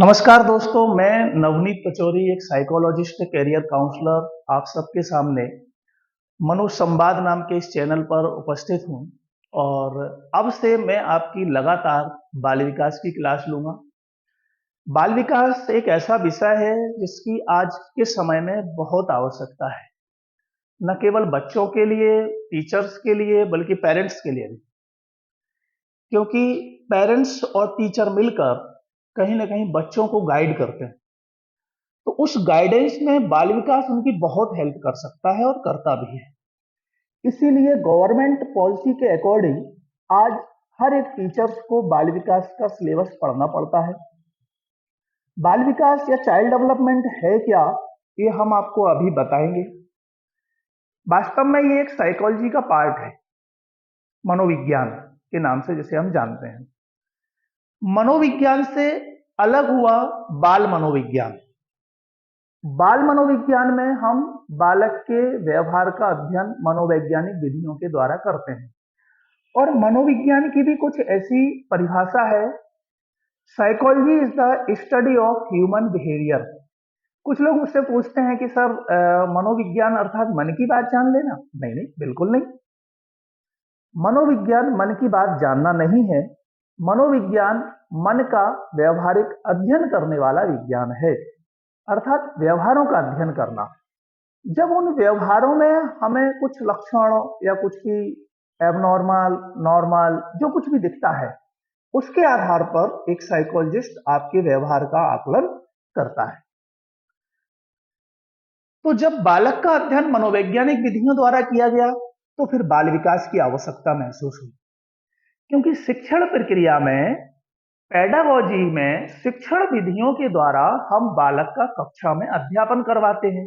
नमस्कार दोस्तों, मैं नवनीत पचौरी, एक साइकोलॉजिस्ट, कैरियर काउंसलर, आप सबके सामने मनोसंवाद नाम के इस चैनल पर उपस्थित हूँ। और अब से मैं आपकी लगातार बाल विकास की क्लास लूँगा। बाल विकास एक ऐसा विषय है जिसकी आज के समय में बहुत आवश्यकता है, न केवल बच्चों के लिए, टीचर्स के लिए, बल्कि पेरेंट्स के लिए भी। क्योंकि पेरेंट्स और टीचर मिलकर कहीं न कहीं बच्चों को गाइड करते हैं। तो उस गाइडेंस में बाल विकास उनकी बहुत हेल्प कर सकता है और करता भी है। इसीलिए गवर्नमेंट पॉलिसी के अकॉर्डिंग आज हर एक टीचर्स को बाल विकास का सिलेबस पढ़ना पड़ता है। बाल विकास या चाइल्ड डेवलपमेंट है क्या, ये हम आपको अभी बताएंगे। वास्तव में ये एक साइकोलॉजी का पार्ट है, मनोविज्ञान के नाम से जिसे हम जानते हैं। मनोविज्ञान से अलग हुआ बाल मनोविज्ञान। बाल मनोविज्ञान में हम बालक के व्यवहार का अध्ययन मनोवैज्ञानिक विधियों के द्वारा करते हैं। और मनोविज्ञान की भी कुछ ऐसी परिभाषा है, psychology is the study of human behaviour. कुछ लोग मुझसे पूछते हैं कि सर मनोविज्ञान अर्थात मन की बात जान लेना? नहीं नहीं, बिल्कुल नहीं। मनोविज्ञान मन की बात जानना नहीं है। मनोविज्ञान मन का व्यवहारिक अध्ययन करने वाला विज्ञान है, अर्थात व्यवहारों का अध्ययन करना। जब उन व्यवहारों में हमें कुछ लक्षण या कुछ भी एबनॉर्मल, नॉर्मल जो कुछ भी दिखता है, उसके आधार पर एक साइकोलॉजिस्ट आपके व्यवहार का आकलन करता है। तो जब बालक का अध्ययन मनोवैज्ञानिक विधियों द्वारा किया गया, तो फिर बाल विकास की आवश्यकता महसूस हुई। क्योंकि शिक्षण प्रक्रिया में, पेडागोजी में शिक्षण विधियों के द्वारा हम बालक का कक्षा में अध्यापन करवाते हैं।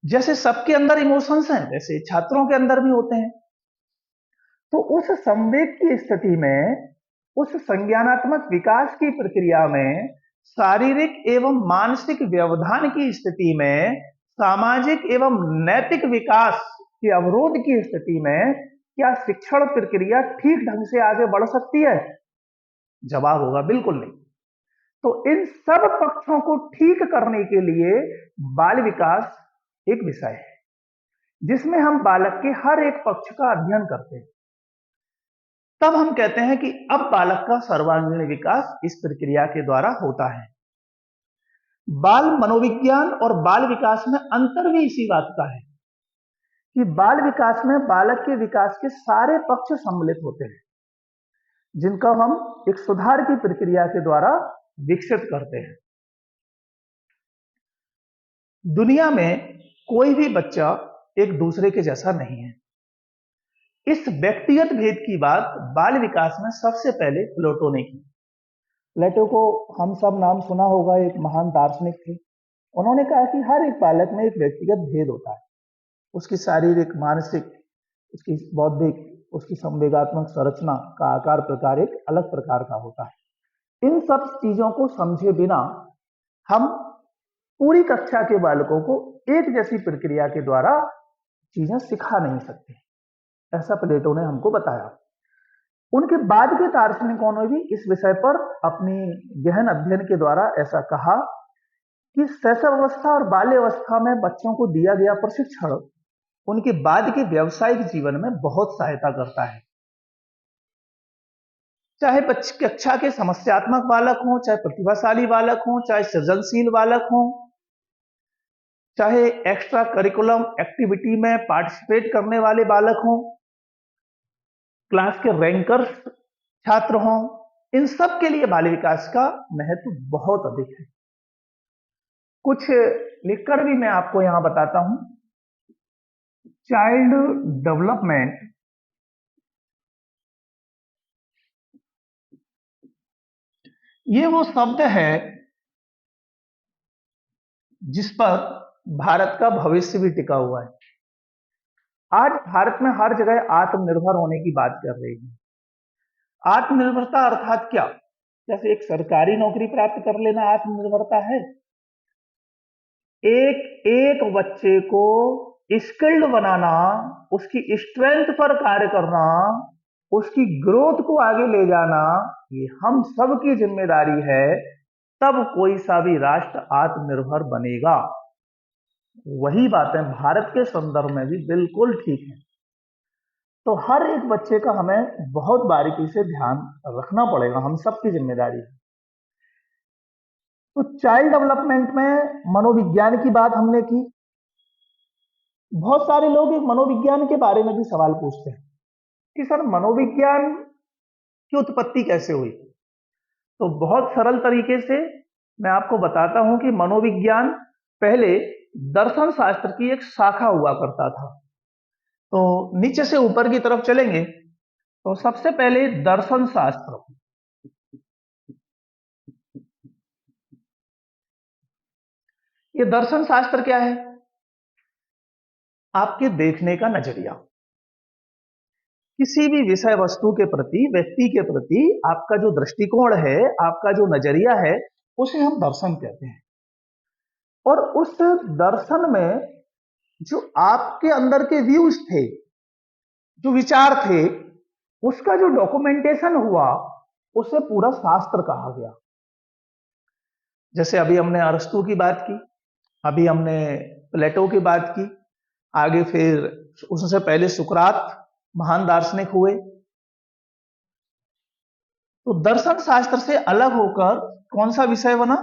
जैसे सबके अंदर इमोशंस हैं, वैसे छात्रों के अंदर भी होते हैं। तो उस संवेग की स्थिति में, उस संज्ञानात्मक विकास की प्रक्रिया में, शारीरिक एवं मानसिक व्यवधान की स्थिति में, सामाजिक एवं नैतिक विकास के अवरोध की स्थिति में क्या शिक्षण प्रक्रिया ठीक ढंग से आगे बढ़ सकती है? जवाब होगा बिल्कुल नहीं। तो इन सब पक्षों को ठीक करने के लिए बाल विकास एक विषय है, जिसमें हम बालक के हर एक पक्ष का अध्ययन करते हैं। तब हम कहते हैं कि अब बालक का सर्वांगीण विकास इस प्रक्रिया के द्वारा होता है। बाल मनोविज्ञान और बाल विकास में अंतर भी इसी बात का है कि बाल विकास में बालक के विकास के सारे पक्ष सम्मिलित होते हैं, जिनका हम एक सुधार की प्रक्रिया के द्वारा विकसित करते हैं। दुनिया में कोई भी बच्चा एक दूसरे के जैसा नहीं है। इस व्यक्तिगत भेद की बात बाल विकास में सबसे पहले प्लेटो ने की। प्लेटो को हम सब नाम सुना होगा, एक महान दार्शनिक थे। उन्होंने कहा कि हर एक बालक में एक व्यक्तिगत भेद होता है। उसकी शारीरिक, मानसिक, उसकी बौद्धिक, उसकी संवेगात्मक संरचना का आकार प्रकार एक अलग प्रकार का होता है। इन सब चीजों को समझे बिना हम पूरी कक्षा के बालकों को एक जैसी प्रक्रिया के द्वारा चीजें सिखा नहीं सकते। ऐसा प्लेटो ने हमको बताया। उनके बाद के दार्शनिकों ने भी इस विषय पर अपनी गहन अध्ययन के द्वारा ऐसा कहा कि शैशवावस्था और बाल्यावस्था में बच्चों को दिया गया प्रशिक्षण उनके बाद के व्यावसायिक जीवन में बहुत सहायता करता है। चाहे कक्षा के समस्यात्मक बालक हों, चाहे प्रतिभाशाली बालक हों, चाहे सृजनशील बालक हों, चाहे एक्स्ट्रा करिकुलम एक्टिविटी में पार्टिसिपेट करने वाले बालक हों, क्लास के रैंकर्स छात्र हों, इन सब के लिए बाल विकास का महत्व बहुत अधिक है। कुछ लिखकर भी मैं आपको यहां बताता हूं। चाइल्ड डेवलपमेंट ये वो शब्द है जिस पर भारत का भविष्य भी टिका हुआ है। आज भारत में हर जगह आत्मनिर्भर होने की बात कर रही है। आत्मनिर्भरता अर्थात क्या? जैसे एक सरकारी नौकरी प्राप्त कर लेना आत्मनिर्भरता है। एक एक बच्चे को स्किल्ड बनाना, उसकी स्ट्रेंथ पर कार्य करना, उसकी ग्रोथ को आगे ले जाना ये हम सब की जिम्मेदारी है, तब कोई सा भी राष्ट्र आत्मनिर्भर बनेगा। वही बातें भारत के संदर्भ में भी बिल्कुल ठीक है। तो हर एक बच्चे का हमें बहुत बारीकी से ध्यान रखना पड़ेगा, हम सबकी जिम्मेदारी है। तो चाइल्ड डेवलपमेंट में मनोविज्ञान की बात हमने की। बहुत सारे लोग एक मनोविज्ञान के बारे में भी सवाल पूछते हैं कि सर मनोविज्ञान की उत्पत्ति कैसे हुई। तो बहुत सरल तरीके से मैं आपको बताता हूं कि मनोविज्ञान पहले दर्शन शास्त्र की एक शाखा हुआ करता था। तो नीचे से ऊपर की तरफ चलेंगे तो सबसे पहले दर्शन शास्त्र। ये दर्शन शास्त्र क्या है? आपके देखने का नजरिया, किसी भी विषय वस्तु के प्रति, व्यक्ति के प्रति आपका जो दृष्टिकोण है, आपका जो नजरिया है, उसे हम दर्शन कहते हैं। और उस दर्शन में जो आपके अंदर के व्यूज थे, जो विचार थे, उसका जो डॉक्यूमेंटेशन हुआ, उसे पूरा शास्त्र कहा गया। जैसे अभी हमने अरस्तु की बात की, अभी हमने प्लेटो की बात की, आगे फिर उससे पहले सुकरात महान दार्शनिक हुए। तो दर्शन शास्त्र से अलग होकर कौन सा विषय बना?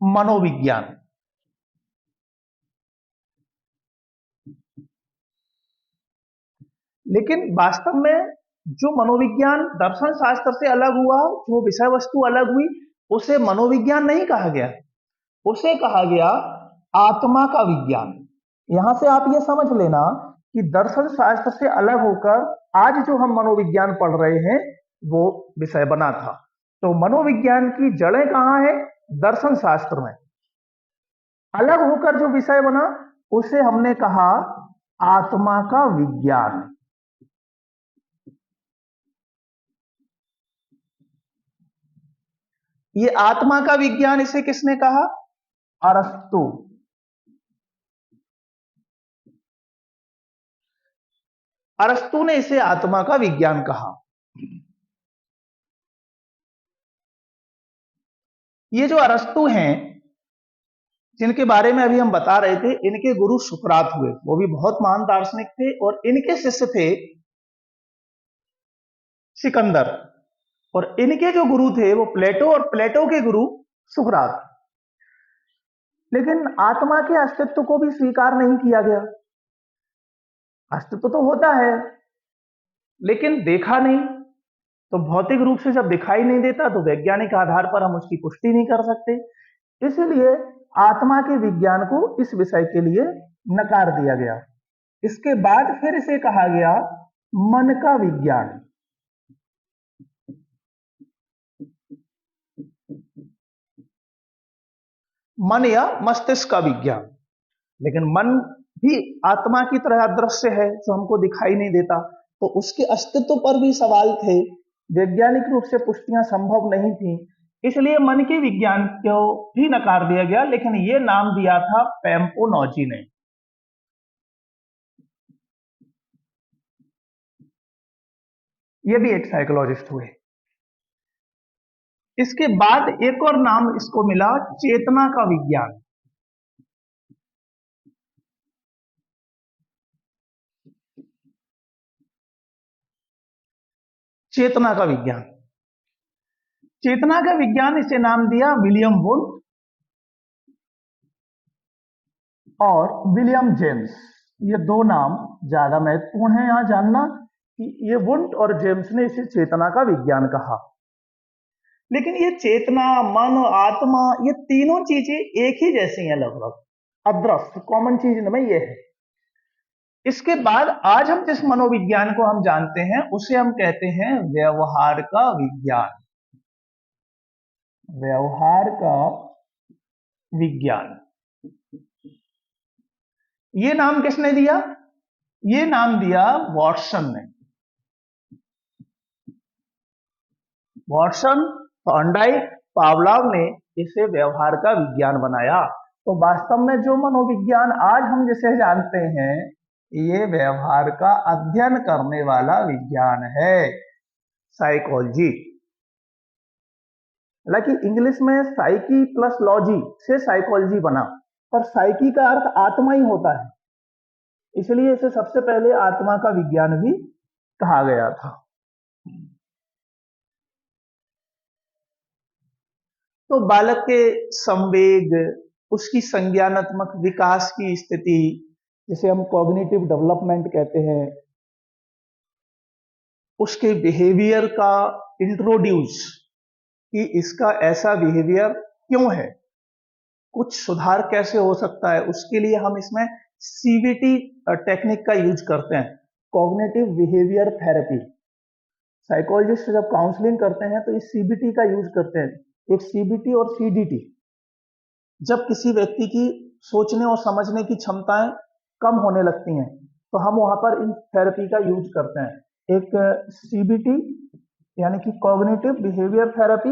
मनोविज्ञान। लेकिन वास्तव में जो मनोविज्ञान दर्शन शास्त्र से अलग हुआ, जो विषय वस्तु अलग हुई, उसे मनोविज्ञान नहीं कहा गया, उसे कहा गया आत्मा का विज्ञान। यहां से आप ये समझ लेना कि दर्शन शास्त्र से अलग होकर आज जो हम मनोविज्ञान पढ़ रहे हैं वो विषय बना था। तो मनोविज्ञान की जड़ें कहां है? दर्शन शास्त्र में। अलग होकर जो विषय बना उसे हमने कहा आत्मा का विज्ञान। ये आत्मा का विज्ञान, इसे किसने कहा? अरस्तु। अरस्तु ने इसे आत्मा का विज्ञान कहा। ये जो अरस्तु हैं, जिनके बारे में अभी हम बता रहे थे, इनके गुरु सुकरात हुए, वो भी बहुत महान दार्शनिक थे, और इनके शिष्य थे सिकंदर, और इनके जो गुरु थे वो प्लेटो, और प्लेटो के गुरु सुकरात। लेकिन आत्मा के अस्तित्व को भी स्वीकार नहीं किया गया। अस्तित्व तो होता है लेकिन देखा नहीं। तो भौतिक रूप से जब दिखाई नहीं देता तो वैज्ञानिक आधार पर हम उसकी पुष्टि नहीं कर सकते, इसलिए आत्मा के विज्ञान को इस विषय के लिए नकार दिया गया। इसके बाद फिर इसे कहा गया मन का विज्ञान। मन या मस्तिष्क का विज्ञान। लेकिन मन भी आत्मा की तरह अदृश्य है, जो हमको दिखाई नहीं देता, तो उसके अस्तित्व पर भी सवाल थे, वैज्ञानिक रूप से पुष्टियां संभव नहीं थी, इसलिए मन के विज्ञान को भी नकार दिया गया। लेकिन यह नाम दिया था पैम्पोनॉजी ने। ये भी एक साइकोलॉजिस्ट हुए। इसके बाद एक और नाम इसको मिला, चेतना का विज्ञान। चेतना का विज्ञान, चेतना का विज्ञान, इसे नाम दिया विलियम वुंट और विलियम जेम्स। ये दो नाम ज्यादा महत्वपूर्ण है यहां जानना कि ये वुंट और जेम्स ने इसे चेतना का विज्ञान कहा। लेकिन ये चेतना, मन, आत्मा, ये तीनों चीजें एक ही जैसी हैं लगभग, अदृश्य कॉमन चीज इनमें ये है। इसके बाद आज हम जिस मनोविज्ञान को हम जानते हैं उसे हम कहते हैं व्यवहार का विज्ञान। व्यवहार का विज्ञान, ये नाम किसने दिया? ये नाम दिया वॉटसन ने। वॉटसन, थॉर्नडाइक, पावलोव ने इसे व्यवहार का विज्ञान बनाया। तो वास्तव में जो मनोविज्ञान आज हम जिसे जानते हैं ये व्यवहार का अध्ययन करने वाला विज्ञान है, साइकोलॉजी। हालांकि इंग्लिश में साइकी प्लस लॉजी से साइकोलॉजी बना, पर साइकी का अर्थ आत्मा ही होता है, इसलिए इसे सबसे पहले आत्मा का विज्ञान भी कहा गया था। तो बालक के संवेग, उसकी संज्ञानात्मक विकास की स्थिति, जिसे हम कॉग्निटिव डेवलपमेंट कहते हैं, उसके बिहेवियर का इंट्रोड्यूस कि इसका ऐसा बिहेवियर क्यों है, कुछ सुधार कैसे हो सकता है, उसके लिए हम इसमें सीबीटी टेक्निक का यूज करते हैं, कॉग्निटिव बिहेवियर थेरेपी। साइकोलॉजिस्ट जब काउंसलिंग करते हैं तो इस सीबीटी का यूज करते हैं, एक सीबीटी और सीडीटी। जब किसी व्यक्ति की सोचने और समझने की क्षमताएं कम होने लगती हैं तो हम वहां पर इन थेरेपी का यूज करते हैं, एक सीबीटी यानी कि कॉग्निटिव बिहेवियर थेरेपी,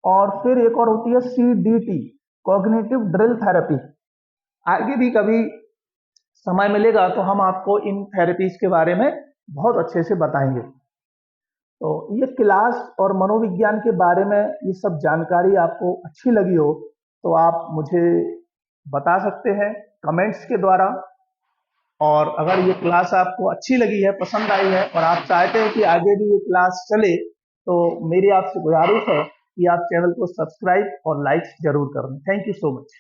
और फिर एक और होती है सीडीटी, कॉग्निटिव ड्रिल थेरेपी। आगे भी कभी समय मिलेगा तो हम आपको इन थेरेपीज के बारे में बहुत अच्छे से बताएंगे। तो ये क्लास और मनोविज्ञान के बारे में ये सब जानकारी आपको अच्छी लगी हो तो आप मुझे बता सकते हैं कमेंट्स के द्वारा। और अगर ये क्लास आपको अच्छी लगी है, पसंद आई है और आप चाहते हैं कि आगे भी ये क्लास चले, तो मेरी आपसे गुजारिश है कि आप चैनल को सब्सक्राइब और लाइक जरूर करें। Thank you so much.